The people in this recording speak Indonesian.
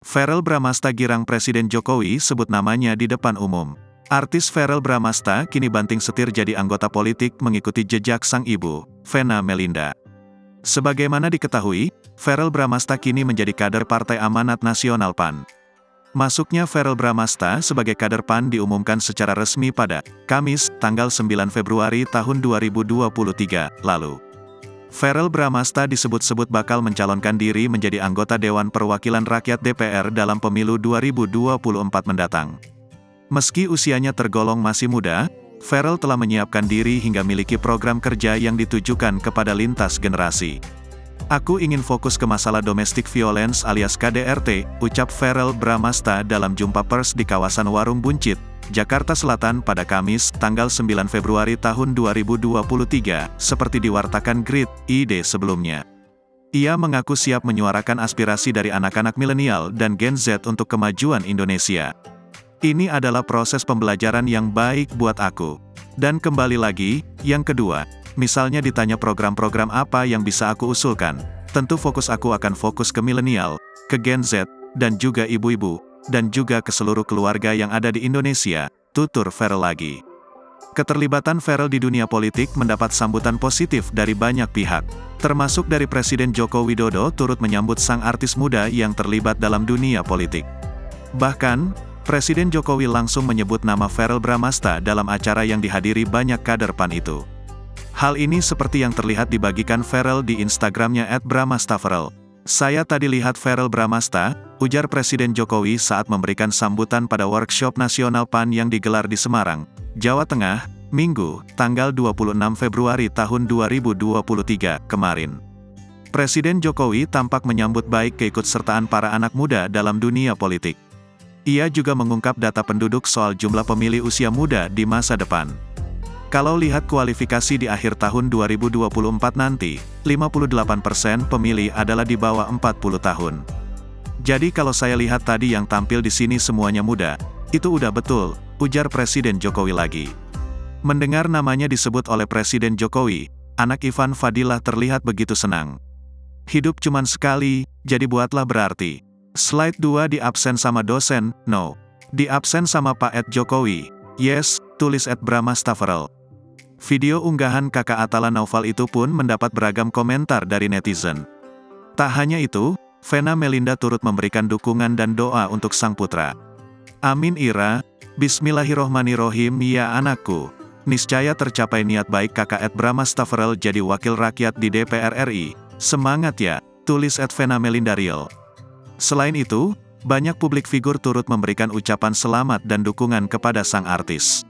Verrel Bramasta girang Presiden Jokowi sebut namanya di depan umum. Artis Verrel Bramasta kini banting setir jadi anggota politik mengikuti jejak sang ibu, Vena Melinda. Sebagaimana diketahui, Verrel Bramasta kini menjadi kader Partai Amanat Nasional PAN. Masuknya Verrel Bramasta sebagai kader PAN diumumkan secara resmi pada Kamis, tanggal 9 Februari tahun 2023 lalu. Verrel Bramasta disebut-sebut bakal mencalonkan diri menjadi anggota Dewan Perwakilan Rakyat DPR dalam pemilu 2024 mendatang. Meski usianya tergolong masih muda, Verrel telah menyiapkan diri hingga miliki program kerja yang ditujukan kepada lintas generasi. "Aku ingin fokus ke masalah domestic violence alias KDRT," ucap Verrel Bramasta dalam jumpa pers di kawasan Warung Buncit, Jakarta Selatan pada Kamis, tanggal 9 Februari tahun 2023, seperti diwartakan Grid.id sebelumnya. Ia mengaku siap menyuarakan aspirasi dari anak-anak milenial dan Gen Z untuk kemajuan Indonesia. "Ini adalah proses pembelajaran yang baik buat aku. Dan kembali lagi, yang kedua, misalnya ditanya program-program apa yang bisa aku usulkan, tentu fokus aku akan fokus ke milenial, ke Gen Z, dan juga ibu-ibu, dan juga ke seluruh keluarga yang ada di Indonesia," tutur Verrel lagi. Keterlibatan Verrel di dunia politik mendapat sambutan positif dari banyak pihak, termasuk dari Presiden Joko Widodo turut menyambut sang artis muda yang terlibat dalam dunia politik. Bahkan, Presiden Jokowi langsung menyebut nama Verrel Bramasta dalam acara yang dihadiri banyak kader PAN itu. Hal ini seperti yang terlihat dibagikan Verrel di Instagramnya @bramastaverrel. "Saya tadi lihat Verrel Bramasta," ujar Presiden Jokowi saat memberikan sambutan pada workshop nasional PAN yang digelar di Semarang, Jawa Tengah, Minggu, tanggal 26 Februari tahun 2023 kemarin. Presiden Jokowi tampak menyambut baik keikutsertaan para anak muda dalam dunia politik. Ia juga mengungkap data penduduk soal jumlah pemilih usia muda di masa depan. "Kalau lihat kualifikasi di akhir tahun 2024 nanti, 58% pemilih adalah di bawah 40 tahun. Jadi kalau saya lihat tadi yang tampil di sini semuanya muda, itu udah betul," ujar Presiden Jokowi lagi. Mendengar namanya disebut oleh Presiden Jokowi, anak Ivan Fadilah terlihat begitu senang. "Hidup cuman sekali, jadi buatlah berarti. Slide 2 di absen sama dosen, no. Di absen sama Pak Jokowi, yes," tulis @bramastaverrel. Video unggahan kakak Atala Naufal itu pun mendapat beragam komentar dari netizen. Tak hanya itu, Vena Melinda turut memberikan dukungan dan doa untuk sang putra. "Amin Ira, bismillahirrohmanirrohim ya anakku. Niscaya tercapai niat baik kakak @bramastaverrel jadi wakil rakyat di DPR RI. Semangat ya," tulis @Vena Melinda Real. Selain itu, banyak publik figur turut memberikan ucapan selamat dan dukungan kepada sang artis.